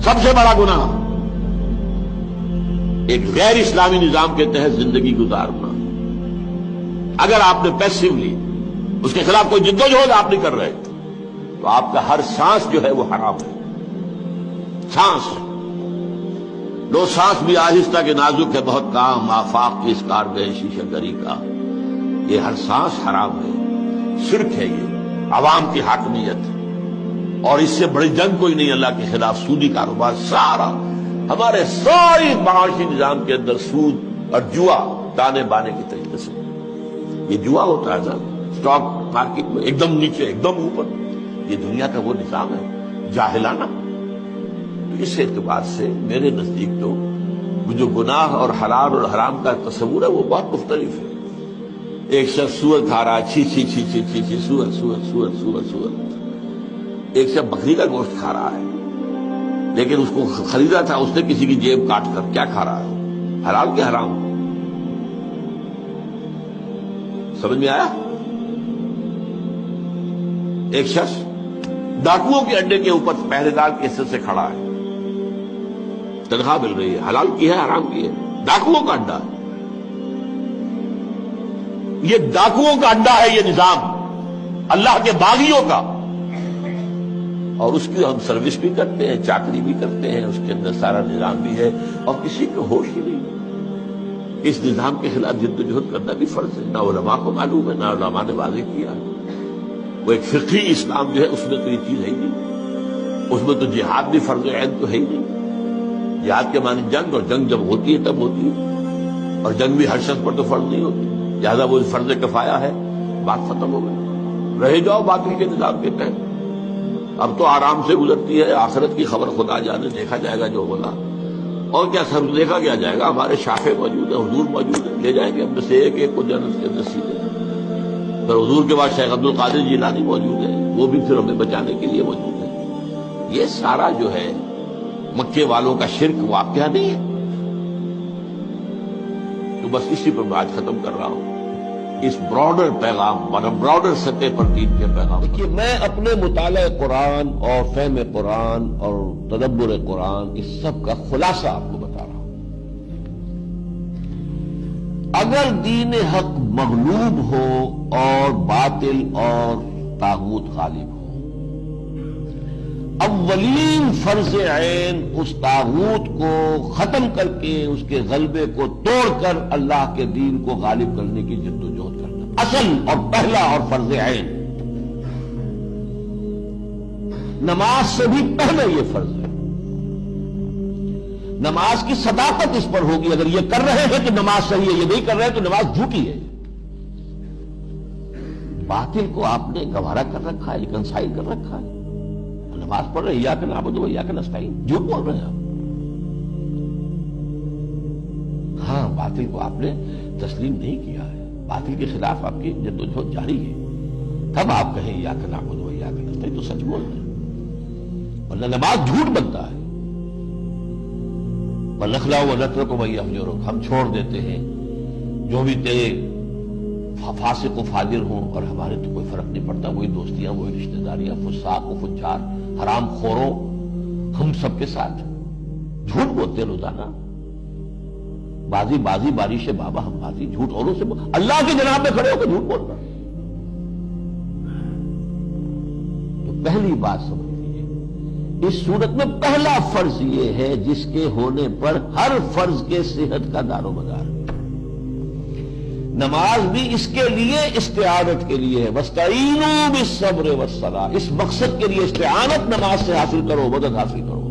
سب سے بڑا گناہ ایک غیر اسلامی نظام کے تحت زندگی گزارنا. اگر آپ نے پیسیولی اس کے خلاف کوئی جدوجہد آپ نہیں کر رہے تو آپ کا ہر سانس جو ہے وہ حرام ہے. سانس لو سانس بھی آہستہ کے نازک ہے بہت کام آفاق کی اس کارگہ شیشہ گری کا. یہ ہر سانس حرام ہے. شرک ہے یہ, عوام کی حاکمیت, اور اس سے بڑی جنگ کوئی نہیں اللہ کے خلاف. سودی کاروبار سارا ہمارے ساری معاشی نظام کے اندر سود اور جوا تانے بانے کی طریقے سے. یہ جوا ہوتا ہے نا اسٹاک مارکیٹ میں ایک دم نیچے ایک دم اوپر. یہ دنیا کا وہ نظام ہے جاہلانہ. تو اس اعتبار سے میرے نزدیک تو جو گناہ اور حلال اور حرام کا تصور ہے وہ بہت مختلف ہے. ایک شخص سور کھا رہا ہے, چھی چھی چھی چھی چھی چھی سور سور سور سور سور. ایک شخص بکری کا گوشت کھا رہا ہے لیکن اس کو خریدا تھا اس نے کسی کی جیب کاٹ کر. کیا کھا رہا ہے, حلال کے حرام؟ سمجھ میں آیا؟ ایک شخص ڈاکوؤں کے اڈے کے اوپر پہرے دار کے حصے سے کھڑا ہے, تنخواہ مل رہی ہے, حلال کی ہے حرام کی ہے؟ ڈاکوؤں کا اڈا ہے. یہ ڈاکوؤں کا اڈا ہے یہ نظام, اللہ کے باغیوں کا. اور اس کی ہم سروس بھی کرتے ہیں, چاکری بھی کرتے ہیں, اس کے اندر سارا نظام بھی ہے اور کسی کو ہوش ہی نہیں. اس نظام کے خلاف جدوجہد کرنا بھی فرض ہے. نہ علماء کو معلوم ہے, نہ علماء نے واضح کیا. وہ ایک فقہی اسلام جو ہے اس میں تو یہ چیز ہے ہی نہیں. اس میں تو جہاد بھی فرض عین تو ہے ہی نہیں. جہاد کے معنی جنگ, اور جنگ جب ہوتی ہے تب ہوتی ہے, اور جنگ بھی ہر شخص پر تو فرض نہیں ہوتی. لہذا وہ فرض کفایہ ہے, بات ختم ہو گئی. رہ جاؤ باقی کے نظام کے تحت. اب تو آرام سے گزرتی ہے, آخرت کی خبر خدا جانے, دیکھا جائے گا جو ہوگا. اور کیا سب دیکھا کیا جائے گا؟ ہمارے شاخے موجود ہیں, حضور موجود ہیں, لے جائیں گے ہم میں سے ایک ایک کو جنت کے اندر سیدھے. پھر حضور کے بعد شیخ عبد القادر جیلانی موجود ہے, وہ بھی پھر ہمیں بچانے کے لیے موجود ہے. یہ سارا جو ہے مکے والوں کا شرک واقعہ نہیں ہے. تو بس اسی پر میں آج ختم کر رہا ہوں, اس براڈر پیغام مطلب براڈر سطح پر دین کے پیغام. کہ میں اپنے مطالعہ قرآن اور فہم قرآن اور تدبر قرآن اس سب کا خلاصہ آپ کو بتا رہا ہوں. اگر دین حق مغلوب ہو اور باطل اور طاغوت غالب ہو, اولین فرض عین اس طاغوت کو ختم کر کے اس کے غلبے کو توڑ کر اللہ کے دین کو غالب کرنے کی جدوجہد کرنا, اصل اور پہلا اور فرض عین. نماز سے بھی پہلے یہ فرض ہے. نماز کی صداقت اس پر ہوگی. اگر یہ کر رہے ہیں تو نماز صحیح ہے, یہ نہیں کر رہے تو نماز جھوٹی ہے. باطل کو آپ نے گوارا کر رکھا ہے, ریکنسائل کر رکھا ہے. نماز پڑھ رہے ایاک نعبد و ایاک نستعین, جھوٹ بول رہے ہیں آپ. ہاں, باطل کو آپ نے تسلیم نہیں کیا ہے, باطل کے خلاف آپ کی جدوجہد جاری ہے. تب آپ کہیں ایاک نعبد و ایاک نستعین تو سچ بول رہے ہیں, ورنہ نماز جھوٹ بنتا ہے. وَنَخْلَعُ وَنَتْرُكُ مَن يَفْجُرُكَ, ہم چھوڑ دیتے ہیں جو بھی تیرے فاسق و فاجر ہوں, اور ہمارے تو کوئی فرق نہیں پڑتا. وہی دوستیاں, وہی رشتہ داریاں, فساق و فجار, حرام خوروں, ہم سب کے ساتھ جھوٹ بولتے روزانہ. بازی بازی بارش بابا, ہم بازی جھوٹ اوروں سے اللہ کے جناب میں کھڑے ہو کے جھوٹ بولنا. تو پہلی بات سمجھ لیجیے, اس صورت میں پہلا فرض یہ ہے جس کے ہونے پر ہر فرض کے صحت کا دار و مدار. نماز بھی اس کے لیے استعانت کے لیے ہے. وَاسْتَعِینُوا بِالصَّبْرِ وَالصَّلَاةِ, اس مقصد کے لیے استعانت نماز سے حاصل کرو, مدد حاصل کرو.